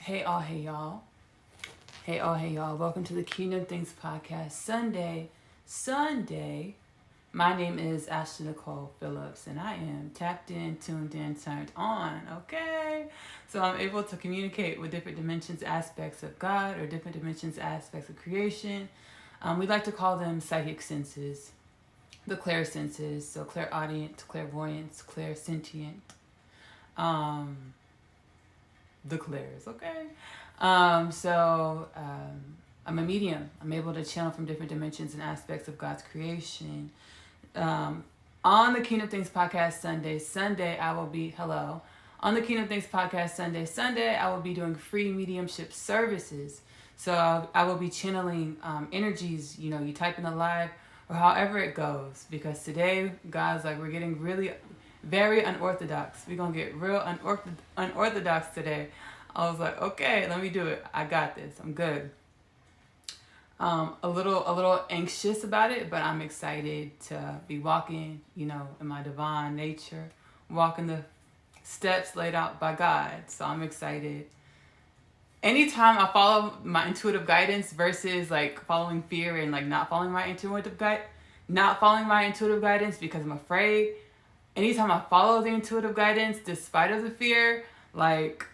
Hey all, hey y'all. Hey all, hey y'all. Welcome to the Kingdom Things Podcast Sunday. My name is Ashley Nicole Phillips and I am tapped in, tuned in, turned on. Okay. So I'm able to communicate with different dimensions, aspects of God, or different dimensions, aspects of creation. We like to call them psychic senses. The clairsenses, so clairaudient, clairvoyance, clairsentient. The clairs, okay? I'm a medium. I'm able to channel from different dimensions and aspects of God's creation. On the Kingdom Things Podcast Sunday, I will be, on the Kingdom Things Podcast Sunday, I will be doing free mediumship services. So I will be channeling energies, you type in the live or however it goes. Because today, guys, we're getting really very unorthodox. We're going to get real unorthodox today. I was like, okay, let me do it. I got this. I'm good. A little anxious about it, but I'm excited to be walking, in my divine nature, walking the steps laid out by God. So I'm excited. Anytime I follow my intuitive guidance versus following fear and not following my intuitive guidance because I'm afraid. Anytime I follow the intuitive guidance despite of the fear, what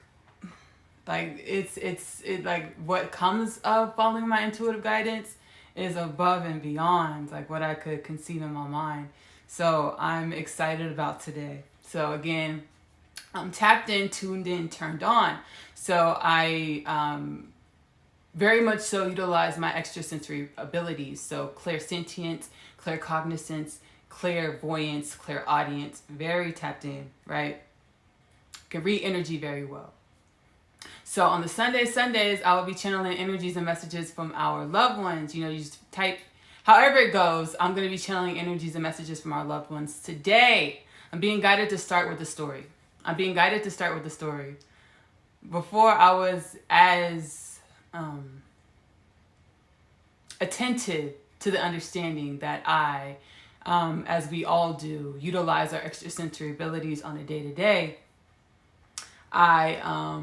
comes of following my intuitive guidance is above and beyond what I could conceive in my mind. So I'm excited about today. So again, I'm tapped in, tuned in, turned on. So I very much so utilize my extrasensory abilities. So clairsentience, claircognizance, clairvoyance, clairaudience, very tapped in, right? Can read energy very well. So on the Sundays, I will be channeling energies and messages from our loved ones. You just type, however it goes, I'm going to be channeling energies and messages from our loved ones. Today, I'm being guided to start with the story. Before I was as attentive to the understanding that I, as we all do, utilize our extrasensory abilities on a day-to-day, I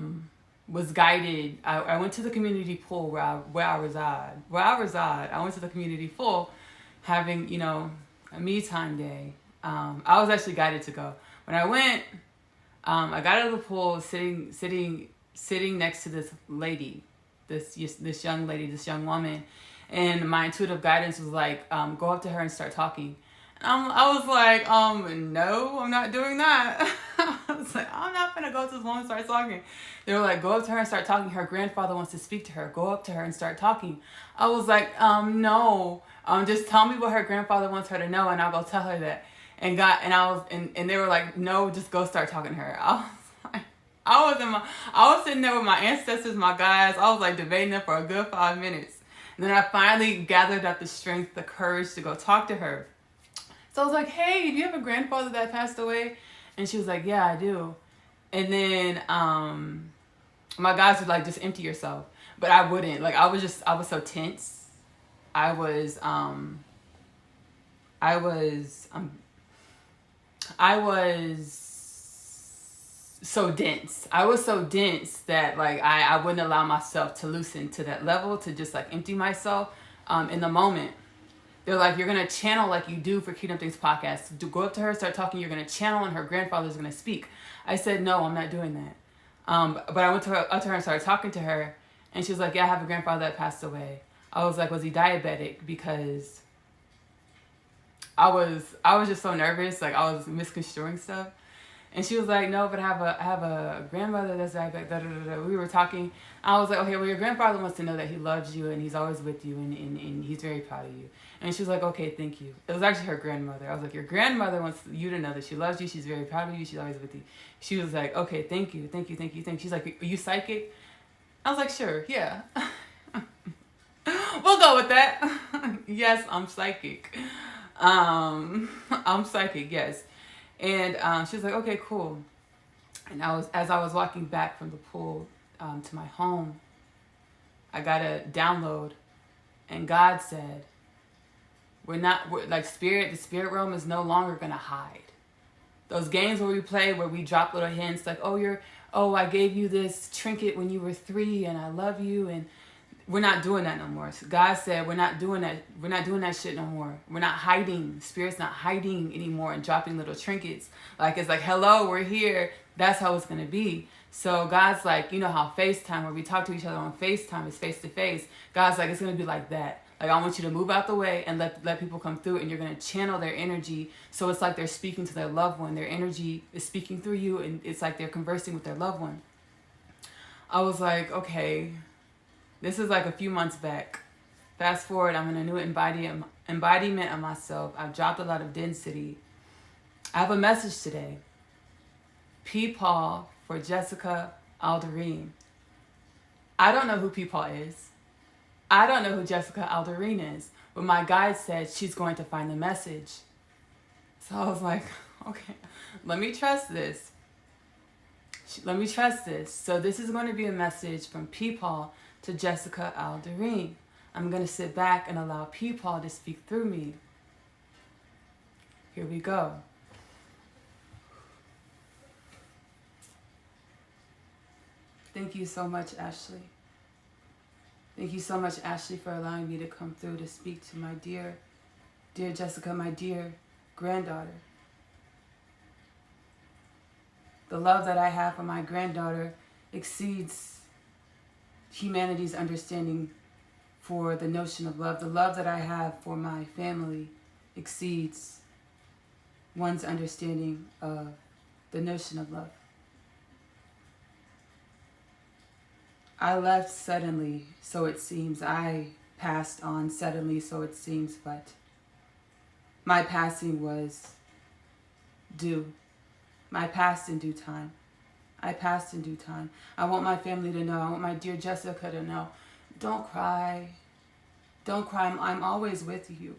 was guided. I went to the community pool where I reside. I went to the community pool having, a me time day. I was actually guided to go. When I went, I got out of the pool sitting next to this lady, this young lady, this young woman. And my intuitive guidance was go up to her and start talking. I was like, no, I'm not doing that. I was like, I'm not going to go to this woman and start talking. They were like, go up to her and start talking. Her grandfather wants to speak to her. Go up to her and start talking. I was like, no, just tell me what her grandfather wants her to know and I'll go tell her that. And they were like, no, just go start talking to her. I was sitting there with my ancestors, my guides. I was debating them for a good 5 minutes. And then I finally gathered up the strength, the courage to go talk to her. So I was like, hey, do you have a grandfather that passed away? And she was like, yeah, I do. And then my guys were like, just empty yourself. But I wouldn't. I was so tense. I was so dense. I was so dense that I wouldn't allow myself to loosen to that level, to just empty myself in the moment. They're like, you're going to channel like you do for Kingdom Things Podcast. Go up to her, start talking, you're going to channel and her grandfather's going to speak. I said, no, I'm not doing that. But I went up to her and started talking to her. And she was like, yeah, I have a grandfather that passed away. I was like, was he diabetic? Because I was just so nervous. I was misconstruing stuff. And she was like, no, but I have a grandmother that's diabetic. Da, da, da, da. We were talking. I was like, okay, well, your grandfather wants to know that he loves you and he's always with you and he's very proud of you. And she was like, okay, thank you. It was actually her grandmother. I was like, your grandmother wants you to know that she loves you. She's very proud of you. She's always with you. She was like, okay, thank you. She's like, are you psychic? I was like, sure, yeah. We'll go with that. Yes, I'm psychic. I'm psychic, yes. And she was like, okay, cool. And as I was walking back from the pool to my home, I got a download, and God said, the spirit realm is no longer gonna hide. Those games where we play, where we drop little hints oh, oh, I gave you this trinket when you were 3 and I love you, and we're not doing that no more. So God said we're not doing that. We're not doing that shit no more. We're not hiding. Spirit's not hiding anymore and dropping little trinkets. Like, it's like, hello, we're here. That's how it's going to be. So God's like, you know how FaceTime, where we talk to each other on FaceTime, is face to face. God's like, it's going to be like that. Like, I want you to move out the way and let people come through, and you're going to channel their energy. So it's like they're speaking to their loved one. Their energy is speaking through you, and it's like they're conversing with their loved one. I was like, okay, this is like a few months back. Fast forward, I'm in a new embodiment of myself. I've dropped a lot of density. I have a message today. Peepaw for Jessica Alderine. I don't know who Peepaw is. I don't know who Jessica Alderine is. But my guide said she's going to find the message. So I was like, okay, let me trust this. Let me trust this. So this is going to be a message from Peepaw to Jessica Alderine. I'm going to sit back and allow Peepaw to speak through me. Here we go. Thank you so much, Ashley. Thank you so much, Ashley, for allowing me to come through to speak to my dear Jessica, my dear granddaughter. The love that I have for my granddaughter exceeds humanity's understanding for the notion of love. The love that I have for my family exceeds one's understanding of the notion of love. I left suddenly, so it seems. I passed on suddenly, so it seems, but my passing was due. I passed in due time. I passed in due time. I want my family to know. I want my dear Jessica to know. Don't cry. Don't cry. I'm always with you.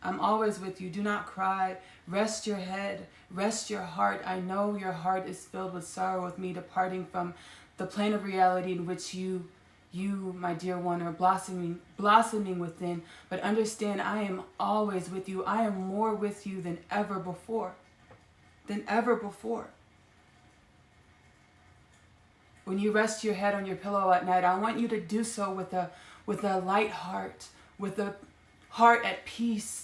I'm always with you. Do not cry. Rest your head. Rest your heart. I know your heart is filled with sorrow with me departing from the plane of reality in which you, my dear one, are blossoming within. But understand, I am always with you. I am more with you than ever before. Than ever before. When you rest your head on your pillow at night, I want you to do so with a light heart, with a heart at peace.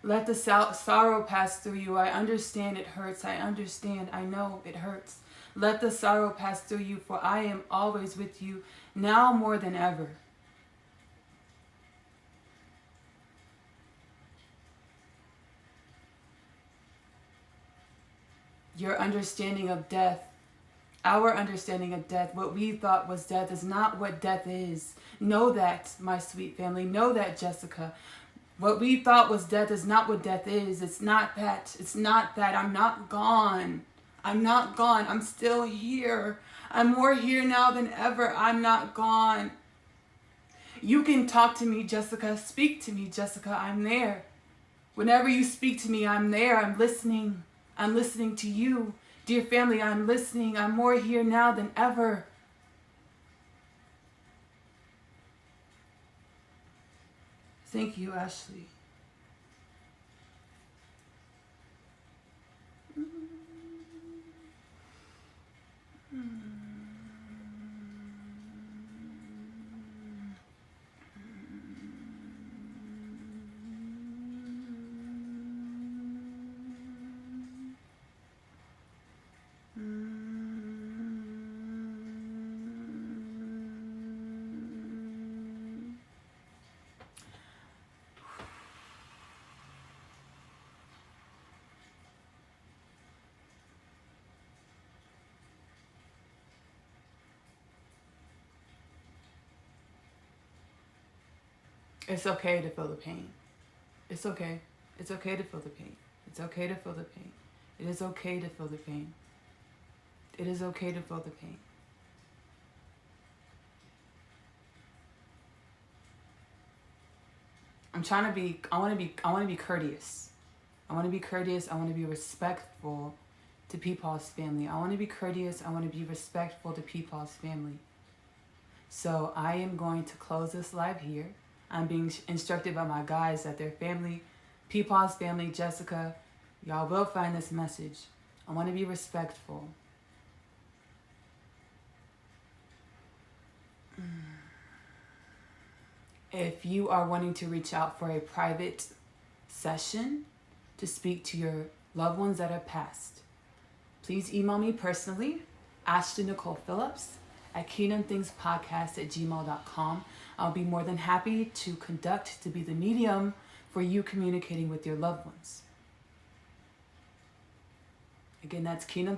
Let the sorrow pass through you. I understand it hurts. I understand. I know it hurts. Let the sorrow pass through you, for I am always with you, now more than ever. Your understanding of death, our understanding of death, what we thought was death is not what death is. Know that, my sweet family. Know that, Jessica. What we thought was death is not what death is. It's not that. It's not that. I'm not gone. I'm not gone. I'm still here. I'm more here now than ever. I'm not gone. You can talk to me, Jessica. Speak to me, Jessica. I'm there. Whenever you speak to me, I'm there. I'm listening. I'm listening to you. Dear family, I'm listening. I'm more here now than ever. Thank you, Ashley. It's okay to feel the pain. It's okay. It's okay to feel the pain. It's okay to feel the pain. It is okay to feel the pain. It is okay to feel the pain. I want to be courteous. I want to be courteous. I want to be respectful to Peepaw's family. I want to be courteous. I want to be respectful to Peepaw's family. So I am going to close this live here. I'm being instructed by my guides that their family, Peepaw's family, Jessica, Y'all will find this message. I want to be respectful. If you are wanting to reach out for a private session to speak to your loved ones that are passed, please email me personally, Ashley Nicole Phillips at kingdomthingspodcast@gmail.com. I'll be more than happy to be the medium for you communicating with your loved ones. Again, that's Kingdom